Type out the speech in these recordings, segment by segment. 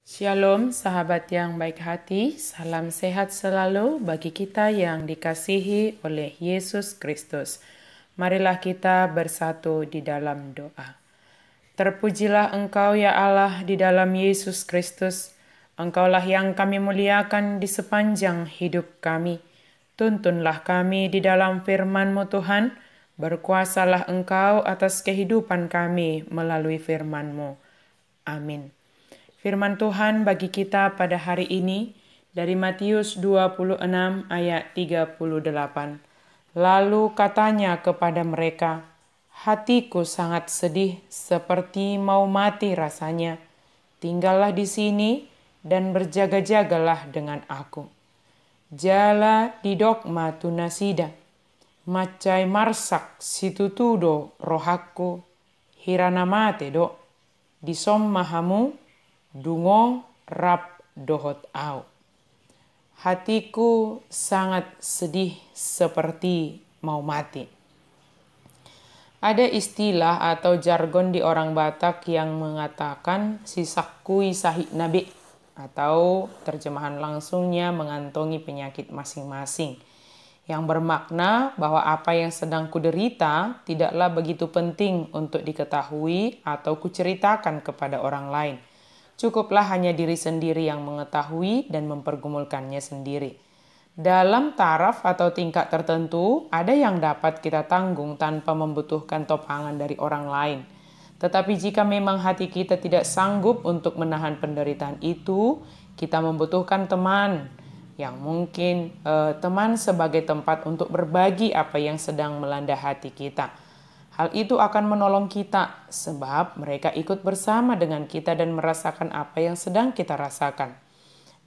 Shalom sahabat yang baik hati, salam sehat selalu bagi kita yang dikasihi oleh Yesus Kristus. Marilah kita bersatu di dalam doa. Terpujilah Engkau ya Allah di dalam Yesus Kristus. Engkaulah yang kami muliakan di sepanjang hidup kami. Tuntunlah kami di dalam firman-Mu Tuhan. Berkuasalah Engkau atas kehidupan kami melalui firman-Mu. Amin. Firman Tuhan bagi kita pada hari ini dari Matius 26 ayat 38. Lalu katanya kepada mereka, "Hatiku sangat sedih seperti mau mati rasanya. Tinggallah di sini dan berjaga-jagalah dengan aku. Jala di dogma tunasida, macai marsak situtudo rohakku, hiranamate do, di sommahamu, dungo rap dohot au." Hatiku sangat sedih seperti mau mati. Ada istilah atau jargon di orang Batak yang mengatakan sisakui sahik nabi, atau terjemahan langsungnya mengantongi penyakit masing-masing, yang bermakna bahwa apa yang sedang kuderita tidaklah begitu penting untuk diketahui atau kuceritakan kepada orang lain. Cukuplah hanya diri sendiri yang mengetahui dan mempergumulkannya sendiri. Dalam taraf atau tingkat tertentu, ada yang dapat kita tanggung tanpa membutuhkan topangan dari orang lain. Tetapi jika memang hati kita tidak sanggup untuk menahan penderitaan itu, kita membutuhkan teman, yang mungkin teman sebagai tempat untuk berbagi apa yang sedang melanda hati kita. Hal itu akan menolong kita sebab mereka ikut bersama dengan kita dan merasakan apa yang sedang kita rasakan.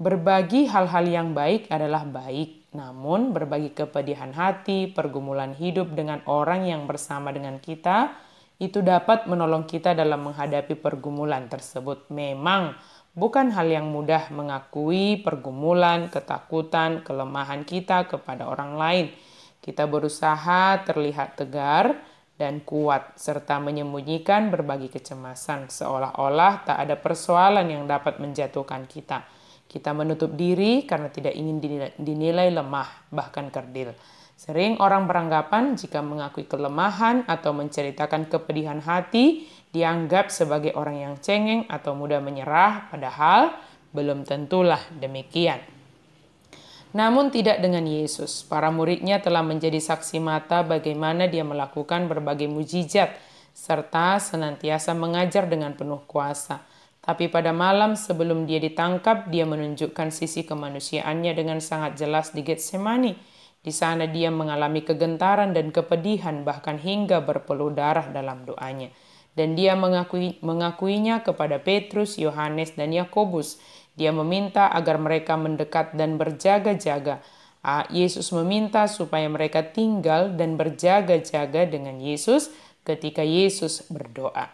Berbagi hal-hal yang baik adalah baik, namun berbagi kepedihan hati, pergumulan hidup dengan orang yang bersama dengan kita, itu dapat menolong kita dalam menghadapi pergumulan tersebut. Memang bukan hal yang mudah mengakui pergumulan, ketakutan, kelemahan kita kepada orang lain. Kita berusaha terlihat tegar dan kuat, serta menyembunyikan berbagai kecemasan, seolah-olah tak ada persoalan yang dapat menjatuhkan kita. Kita menutup diri karena tidak ingin dinilai lemah, bahkan kerdil. Sering orang beranggapan jika mengakui kelemahan atau menceritakan kepedihan hati, dianggap sebagai orang yang cengeng atau mudah menyerah, padahal belum tentulah demikian. Namun tidak dengan Yesus. Para muridnya telah menjadi saksi mata bagaimana dia melakukan berbagai mujizat serta senantiasa mengajar dengan penuh kuasa. Tapi pada malam sebelum dia ditangkap, dia menunjukkan sisi kemanusiaannya dengan sangat jelas di Getsemani. Di sana dia mengalami kegentaran dan kepedihan, bahkan hingga berpeluh darah dalam doanya. Dan dia mengakuinya kepada Petrus, Yohanes, dan Yakobus. Dia meminta agar mereka mendekat dan berjaga-jaga. Yesus meminta supaya mereka tinggal dan berjaga-jaga dengan Yesus ketika Yesus berdoa.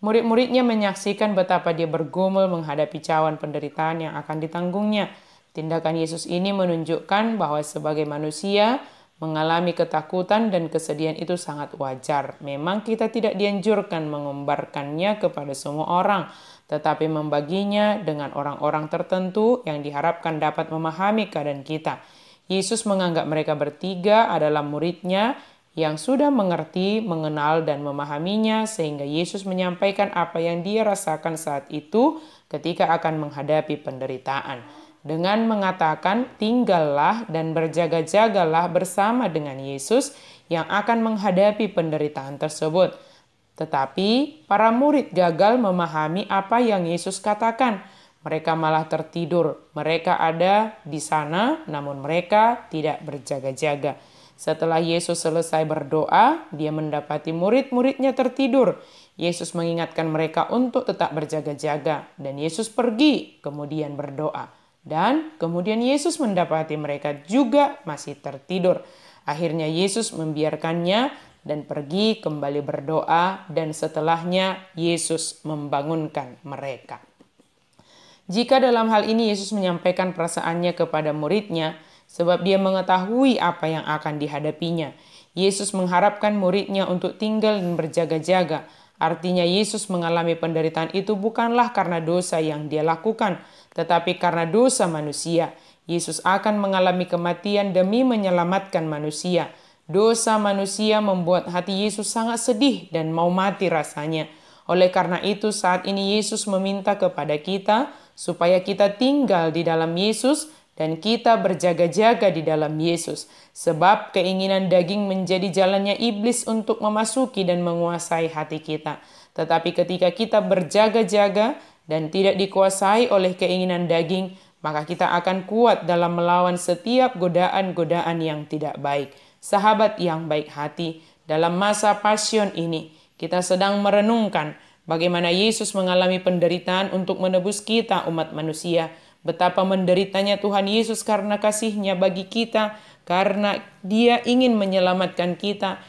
Murid-muridnya menyaksikan betapa dia bergumul menghadapi cawan penderitaan yang akan ditanggungnya. Tindakan Yesus ini menunjukkan bahwa sebagai manusia, mengalami ketakutan dan kesedihan itu sangat wajar. Memang kita tidak dianjurkan mengumbarkannya kepada semua orang, tetapi membaginya dengan orang-orang tertentu yang diharapkan dapat memahami keadaan kita. Yesus menganggap mereka bertiga adalah muridnya yang sudah mengerti, mengenal, dan memahaminya, sehingga Yesus menyampaikan apa yang dia rasakan saat itu ketika akan menghadapi penderitaan. Dengan mengatakan, tinggallah dan berjaga-jagalah bersama dengan Yesus yang akan menghadapi penderitaan tersebut. Tetapi para murid gagal memahami apa yang Yesus katakan. Mereka malah tertidur. Mereka ada di sana, namun mereka tidak berjaga-jaga. Setelah Yesus selesai berdoa, dia mendapati murid-muridnya tertidur. Yesus mengingatkan mereka untuk tetap berjaga-jaga. Dan Yesus pergi, kemudian berdoa. Dan kemudian Yesus mendapati mereka juga masih tertidur. Akhirnya Yesus membiarkannya dan pergi kembali berdoa, dan setelahnya Yesus membangunkan mereka. Jika dalam hal ini Yesus menyampaikan perasaannya kepada muridnya, sebab dia mengetahui apa yang akan dihadapinya. Yesus mengharapkan muridnya untuk tinggal dan berjaga-jaga. Artinya Yesus mengalami penderitaan itu bukanlah karena dosa yang dia lakukan, tetapi karena dosa manusia. Yesus akan mengalami kematian demi menyelamatkan manusia. Dosa manusia membuat hati Yesus sangat sedih dan mau mati rasanya. Oleh karena itu saat ini Yesus meminta kepada kita supaya kita tinggal di dalam Yesus dan kita berjaga-jaga di dalam Yesus. Sebab keinginan daging menjadi jalannya iblis untuk memasuki dan menguasai hati kita. Tetapi ketika kita berjaga-jaga dan tidak dikuasai oleh keinginan daging, maka kita akan kuat dalam melawan setiap godaan-godaan yang tidak baik. Sahabat yang baik hati, dalam masa pasion ini, kita sedang merenungkan bagaimana Yesus mengalami penderitaan untuk menebus kita umat manusia. Betapa menderitanya Tuhan Yesus karena kasih-Nya bagi kita, karena Dia ingin menyelamatkan kita,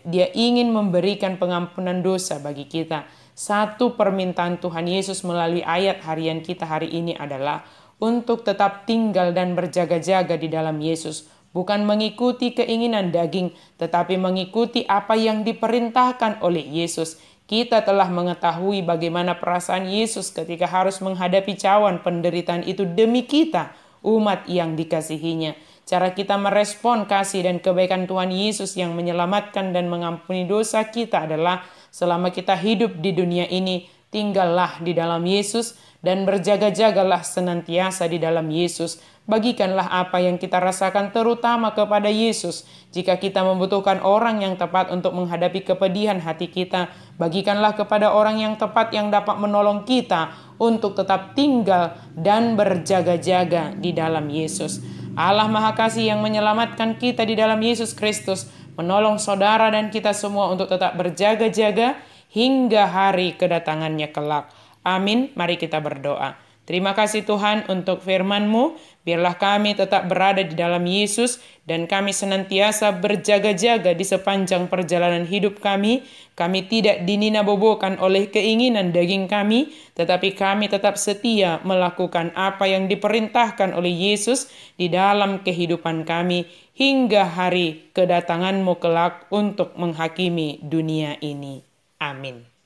Dia ingin memberikan pengampunan dosa bagi kita. Satu permintaan Tuhan Yesus melalui ayat harian kita hari ini adalah untuk tetap tinggal dan berjaga-jaga di dalam Yesus. Bukan mengikuti keinginan daging, tetapi mengikuti apa yang diperintahkan oleh Yesus. Kita telah mengetahui bagaimana perasaan Yesus ketika harus menghadapi cawan penderitaan itu demi kita, umat yang dikasihinya. Cara kita merespon kasih dan kebaikan Tuhan Yesus yang menyelamatkan dan mengampuni dosa kita adalah selama kita hidup di dunia ini, tinggallah di dalam Yesus dan berjaga-jagalah senantiasa di dalam Yesus. Bagikanlah apa yang kita rasakan terutama kepada Yesus. Jika kita membutuhkan orang yang tepat untuk menghadapi kepedihan hati kita, bagikanlah kepada orang yang tepat yang dapat menolong kita untuk tetap tinggal dan berjaga-jaga di dalam Yesus. Allah Maha Kasih yang menyelamatkan kita di dalam Yesus Kristus, menolong saudara dan kita semua untuk tetap berjaga-jaga hingga hari kedatangannya kelak. Amin. Mari kita berdoa. Terima kasih Tuhan untuk firman-Mu. Biarlah kami tetap berada di dalam Yesus dan kami senantiasa berjaga-jaga di sepanjang perjalanan hidup kami. Kami tidak dininabobokan oleh keinginan daging kami, tetapi kami tetap setia melakukan apa yang diperintahkan oleh Yesus di dalam kehidupan kami hingga hari kedatangan-Mu kelak untuk menghakimi dunia ini. Amin.